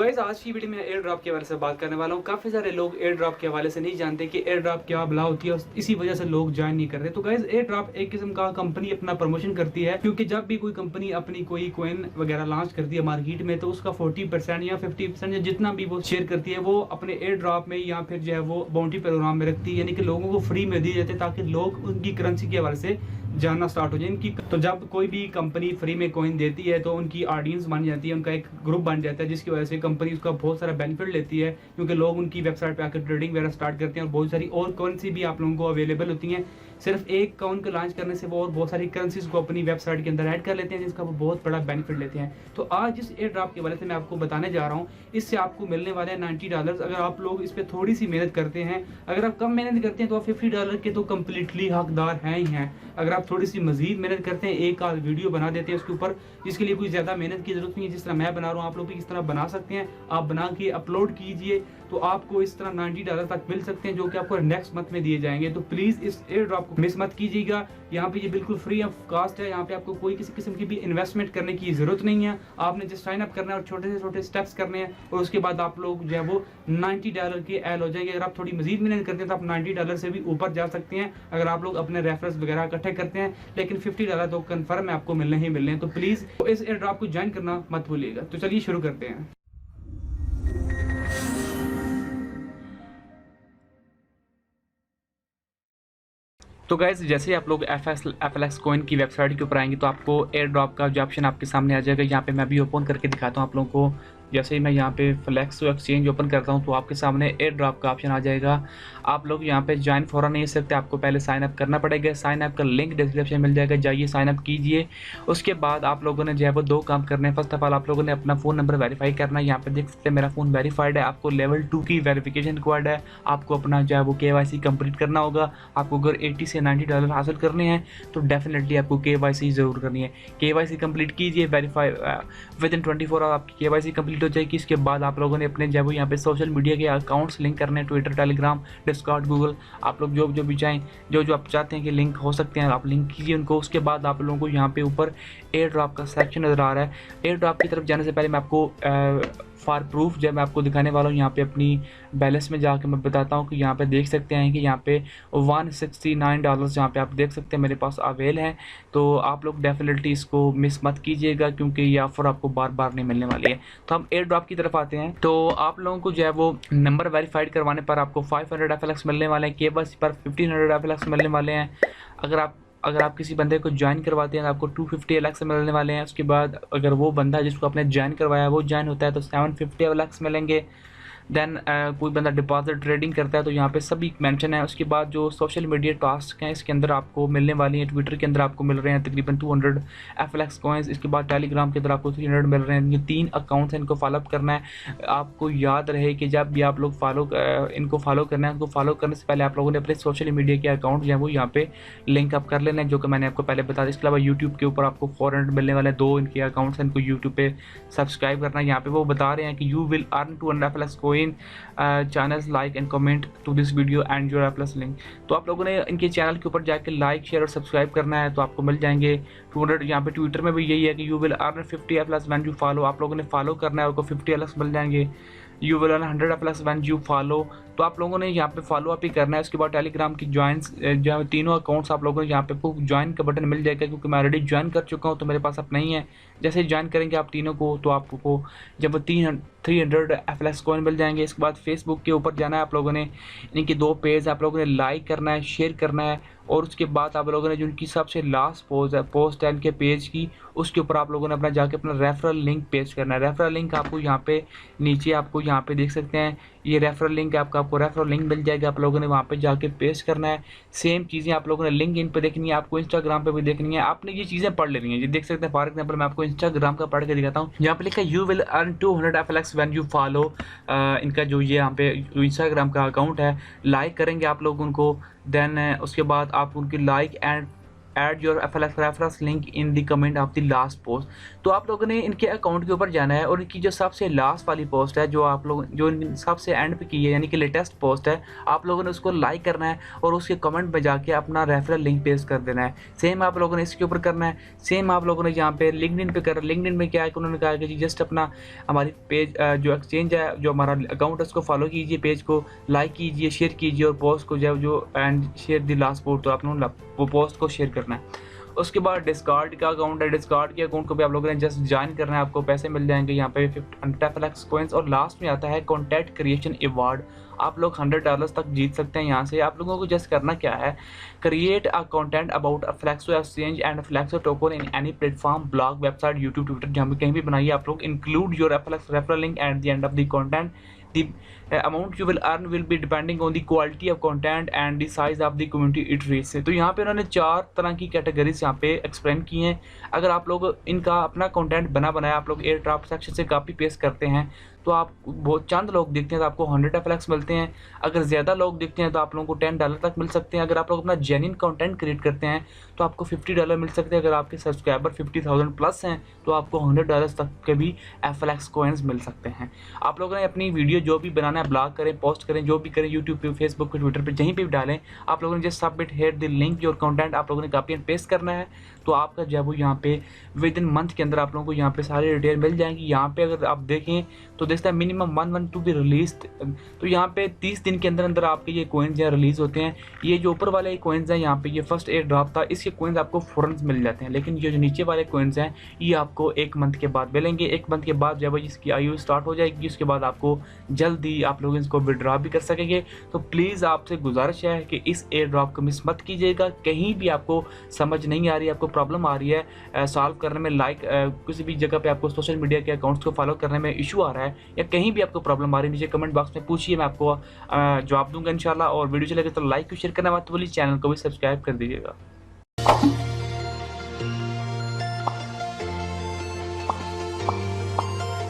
Guys आज की video में एयर ड्रॉप के बारे से बात करने वाला हूँ। काफ़ी सारे लोग एयर ड्रॉप के हवाले से नहीं जानते कि एयर ड्रॉप क्या बला होती है और इसी वजह से लोग ज्वाइन नहीं करते। तो गाइस एयर ड्रॉप एक किस्म का कंपनी अपना प्रमोशन करती है, क्योंकि जब भी कोई कंपनी अपनी कोई कॉइन वगैरह लॉन्च करती है मार्केट में, तो उसका 40% या 50% या जितना भी वो शेयर करती है वो अपने एयर ड्रॉप में या फिर जो है वो बाउंटी प्रोग्राम में रखती है, यानी कि लोगों को फ्री में दी जाती है ताकि लोग उनकी करेंसी के हवाले से जानना स्टार्ट हो जाए इनकी। तो जब कोई भी कंपनी फ्री में कॉइन देती है तो उनकी ऑडियंस बन जाती है, उनका एक ग्रुप बन जाता है, जिसकी वजह से कंपनी उसका बहुत सारा बेनिफिट लेती है, क्योंकि लोग उनकी वेबसाइट पे आकर ट्रेडिंग वगैरह स्टार्ट करते हैं और बहुत सारी और करेंसी भी आप लोगों को अवेलेबल होती हैं। सिर्फ एक कॉइन को लॉन्च करने से वो और बहुत सारी करेंसीज को अपनी वेबसाइट के अंदर ऐड कर लेते हैं, जिसका वो बहुत बड़ा बेनिफिट लेते हैं। तो आज इस एयर ड्रॉप के बारे में मैं आपको बताने जा रहा हूँ। इससे आपको मिलने वाले हैं $90। अगर आप लोग इस पर थोड़ी सी मेहनत करते हैं, अगर आप कम मेहनत करते हैं तो आप $50 के तो कम्प्लीटली हकदार हैं ही हैं। अगर आप थोड़ी सी मजीद मेहनत करते हैं, एक आध वीडियो बना देते हैं उसके ऊपर, जिसके लिए कोई ज़्यादा मेहनत की जरूरत नहीं है, जिस तरह मैं बना रहा हूँ आप लोग भी इस तरह बना सकते हैं। आप बना के अपलोड कीजिए तो आपको इस तरह $90 तक मिल सकते हैं, जो कि आपको नेक्स्ट मंथ में दिए जाएंगे। तो प्लीज़ इस एयर ड्रॉप को मिस मत कीजिएगा। यहाँ पे ये बिल्कुल फ्री ऑफ कॉस्ट है। यहाँ पे आपको कोई किसी किस्म की भी इन्वेस्टमेंट करने की जरूरत नहीं है। आपने जस्ट साइन अप करना है और छोटे से छोटे स्टेप्स करने हैं और उसके बाद आप लोग जो है वो $90 के एल हो जाएंगे। अगर आप थोड़ी मजीद मेहनत करते हैं तो आप $90 से भी ऊपर जा सकते हैं, अगर आप लोग अपने रेफरेंस वगैरह इकट्ठे करते हैं। लेकिन $50 तो कन्फर्म है आपको मिलने ही मिलने हैं। तो प्लीज़ इस एयर ड्रॉप को ज्वाइन करना मत भूलिएगा। तो चलिए शुरू करते हैं। तो गाइज जैसे ही आप लोग FLX कॉइन की वेबसाइट के ऊपर आएंगे तो आपको एयर ड्रॉप का जो ऑप्शन आपके सामने आ जाएगा। यहाँ पे मैं भी ओपन करके दिखाता हूँ आप लोगों को। जैसे ही मैं यहाँ पे फ्लैक्स एक्सचेंज ओपन करता हूँ तो आपके सामने एयर ड्रॉप का ऑप्शन आ जाएगा। आप लोग यहाँ पे ज्वाइन फौरन नहीं सकते, आपको पहले साइन अप करना पड़ेगा। साइन अप का लिंक डिस्क्रिप्शन मिल जाएगा, जाइए साइन अप कीजिए। उसके बाद आप लोगों ने जो है वो दो काम करने हैं। फर्स्ट ऑफ ऑल आप लोगों ने अपना फ़ोन नंबर वेरीफाई करना है। यहाँ पे देख सकते हैं मेरा फ़ोन वेरीफाइड है। आपको लेवल 2 की वेरिफिकेशन रिक्वायर्ड है। आपको अपना जो है वो KYC कंप्लीट करना होगा। आपको अगर $80 से $90 हासिल करने हैं तो डेफिनेटली आपको KYC ज़रूर करनी है। KYC कंप्लीट कीजिए, वेरीफाई विद इन 24 आवर आपकी KYC कंप्लीट हो जाएगी। इसके बाद आप लोगों ने अपने जब यहाँ पे सोशल मीडिया के अकाउंट्स लिंक करने हैं, ट्विटर, टेलीग्राम, डिस्कॉर्ड, गूगल, आप लोग जो भी चाहें, जो आप चाहते हैं कि लिंक हो सकते हैं आप लिंक कीजिए उनको। उसके बाद आप लोगों को यहाँ पे ऊपर एयर ड्रॉप का सेक्शन नज़र आ रहा है। एयर ड्रॉप की तरफ जाने से पहले मैं आपको फॉर प्रूफ जब मैं आपको दिखाने वाला हूँ, यहाँ पे अपनी बैलेंस में जाके मैं बताता हूँ कि यहाँ पे देख सकते हैं कि यहाँ पे $169 यहाँ पे आप देख सकते हैं मेरे पास अवेल है। तो आप लोग डेफिनेटली इसको मिस मत कीजिएगा, क्योंकि ये ऑफर आपको बार बार नहीं मिलने वाली है। तो हम एयर ड्रॉप की तरफ आते हैं। तो आप लोगों को जो है वो नंबर वेरीफाइड करवाने पर आपको 500 FLX मिलने वाले हैं, KYC पर 1500 FLX मिलने वाले हैं। अगर आप किसी बंदे को ज्वाइन करवाते हैं तो आपको 250 LX मिलने वाले हैं। उसके बाद अगर वो बंदा जिसको आपने ज्वाइन करवाया वो ज्वाइन होता है तो 750 LX मिलेंगे। देन कोई बंदा डिपॉजिट ट्रेडिंग करता है तो यहाँ पे सभी मेंशन है। उसके बाद जो सोशल मीडिया टास्क हैं इसके अंदर आपको मिलने वाली हैं। ट्विटर के अंदर आपको मिल रहे हैं तकरीबन 200 FLX कॉइन्स। इसके बाद टेलीग्राम के अंदर आपको 300 मिल रहे हैं। ये 3 अकाउंट्स हैं, इनको फॉलोअप करना है। आपको याद रहे कि जब भी आप लोग इनको फॉलो करना है, उनको फॉलो करने से पहले आप लोगों ने अपने सोशल मीडिया के अकाउंट जो है वो यहाँ पे लिंक अप कर लेना है, जो कि मैंने आपको पहले बता दिया। इसके अलावा यूट्यूब के ऊपर आपको 400 मिलने वाले 2 इनके अकाउंट्स हैं, इनको यूट्यूब पे सब्सक्राइब करना है। यहाँ पे वो बता रहे हैं कि you will earn 200 FLX coin, channels like and comment to this video and your FLX link. तो आप लोगों ने इनके चैनल के ऊपर जाकर लाइक, शेयर और सब्सक्राइब करना है तो आपको मिल जाएंगे 200। यहाँ पे ट्विटर में भी यही है कि you will earn 50 FLX when you follow. आप लोगों ने फॉलो करना है, आपको 50 FLX मिल जाएंगे। You will earn 100 FLX when you follow. तो आप लोगों ने यहाँ पे फॉलो अप ही करना है। उसके बाद टेलीग्राम की जो तीनों अकाउंट्स आप लोगों ने यहाँ पे ज्वाइन का बटन मिल जाएगा, क्योंकि मैं ऑलरेडी ज्वाइन कर चुका हूँ तो मेरे पास अब नहीं है। जैसे ज्वाइन करेंगे आप तीनों को तो आपको जब 300 FLX कॉइन मिल जाएंगे। इसके बाद फेसबुक के ऊपर जाना है आप लोगों ने, इनकी 2 पेज आप लोगों ने लाइक करना है, शेयर करना है। और उसके बाद आप लोगों ने जो उनकी सबसे लास्ट पोस्ट है इनके पेज की, उसके ऊपर आप लोगों ने अपना जाके अपना रेफरल लिंक पेस्ट करना है। रेफरल लिंक आपको यहाँ पे नीचे आपको यहाँ पे देख सकते हैं, ये रेफरल लिंक आपको रेफरल लिंक मिल जाएगा। आप लोगों ने वहाँ पे जाके पेस्ट करना है। सेम चीज़ें आप लोगों ने लिंक इन पे देखनी है, आपको इंस्टाग्राम पे भी देखनी है। आपने ये चीज़ें पढ़ लेनी है। ये देख सकते हैं फॉर एग्जाम्पल मैं आपको इंस्टाग्राम का पढ़ के दिखाता हूँ। यहाँ पे लिखा है you will earn 200 FLX when you follow. इनका जो ये यहाँ पे इंस्टाग्राम का अकाउंट है, लाइक करेंगे आप लोग उनको। देन उसके बाद आप उनकी like and add your reference link in the comment of the last post. तो आप लोगों ने इनके अकाउंट के ऊपर जाना है और इनकी जो सबसे लास्ट वाली पोस्ट है, जो आप लोग जो सबसे एंड पे की है, यानी कि लेटेस्ट पोस्ट है, आप लोगों ने उसको लाइक करना है और उसके कमेंट में जाके अपना रेफरल लिंक पेस्ट कर देना है। सेम आप लोगों ने इसके ऊपर करना है। सेम आप लोगों ने यहाँ पे लिंक्डइन पे कर, लिंक्डइन में क्या है कि उन्होंने कहा कि जी जस्ट अपना हमारी पेज जो एक्सचेंज है, जो हमारा अकाउंट है, उसको फॉलो कीजिए, पेज को लाइक कीजिए, शेयर कीजिए और पोस्ट को जो and share the last post, तो आपने वो पोस्ट को शेयर करना है। उसके बाद डिस्कार्ड का अकाउंट है, डिस्कार्ड के अकाउंट को भी आप लोगों ने जस्ट ज्वाइन करना है, आपको पैसे मिल जाएंगे यहाँ पे 50 FLX कॉइन्स। और लास्ट में आता है कंटेंट क्रिएशन अवार्ड, आप लोग $100 तक जीत सकते हैं यहाँ से। आप लोगों को जस्ट करना क्या है, create a content about flexo exchange and flexo token in any platform, blog, website, YouTube, Twitter, जहाँ पे कहीं भी बनाइए आप लोग। Include your FLX referral link at the end of the content. The amount you will earn will be depending on the quality of content and the size of the community it reaches। तो यहाँ पे उन्होंने 4 तरह की categories यहाँ पे explain की हैं। अगर आप लोग इनका अपना कंटेंट बनाया आप लोग एयर ड्रॉप सेक्शन से कॉपी पेस्ट करते हैं, तो आप बहुत चंद लोग देखते हैं तो आपको 100 FLX मिलते हैं। अगर ज़्यादा लोग देखते हैं तो आप लोगों को $10 तक मिल सकते हैं। अगर आप लोग अपना जेन्युइन कंटेंट क्रिएट करते हैं तो आपको $50 मिल सकते हैं। अगर आपके सब्सक्राइबर 50,000 प्लस हैं तो आपको $100 तक के भी FLX कॉइन्स मिल सकते हैं। आप लोगों ने अपनी वीडियो जो भी बनाना है, ब्लॉग करें, पोस्ट करें, जो भी करें, यूट्यूब पे, फेसबुक पे, ट्विटर पे, कहीं पे भी डालें, आप लोगों ने just submit here the link your content, आप लोगों ने कॉपी एंड पेस्ट करना है। तो आपका जो है वो यहाँ पे विद इन मंथ के अंदर आप लोगों को यहाँ पे सारी डिटेल मिल जाएंगी। यहाँ पे अगर आप देखें तो देखता है minimum 1 month to be release. तो यहाँ पे 30 दिन के अंदर अंदर आपके ये कोइंस यहाँ रिलीज होते हैं। ये जो ऊपर वाले कोइंस हैं, यहाँ पे ये फर्स्ट एयर ड्रॉप था, इसके कोइंस आपको फ़ौरन मिल जाते हैं। लेकिन ये जो नीचे वाले कोइंस हैं ये आपको 1 मंथ के बाद मिलेंगे। 1 मंथ के बाद जब इसकी आयु स्टार्ट हो जाएगी, उसके बाद आपको जल्दी आप लोग इसको विड्रॉ भी कर सकेंगे। तो प्लीज़ आपसे गुजारिश है कि इस एयर ड्रॉप को मिस मत कीजिएगा। कहीं भी आपको समझ नहीं आ रही है, आपको प्रॉब्लम आ रही है सॉल्व करने में, लाइक किसी भी जगह पे आपको सोशल मीडिया के अकाउंट्स को फॉलो करने में इशू आ रहा है, या कहीं भी आपको प्रॉब्लम आ रही है, नीचे कमेंट बॉक्स में पूछिए, मैं आपको जवाब दूंगा इंशाल्लाह। और वीडियो चलेगा तो लाइक शेयर करना मत भूलिए, चैनल को भी सब्सक्राइब कर दीजिएगा।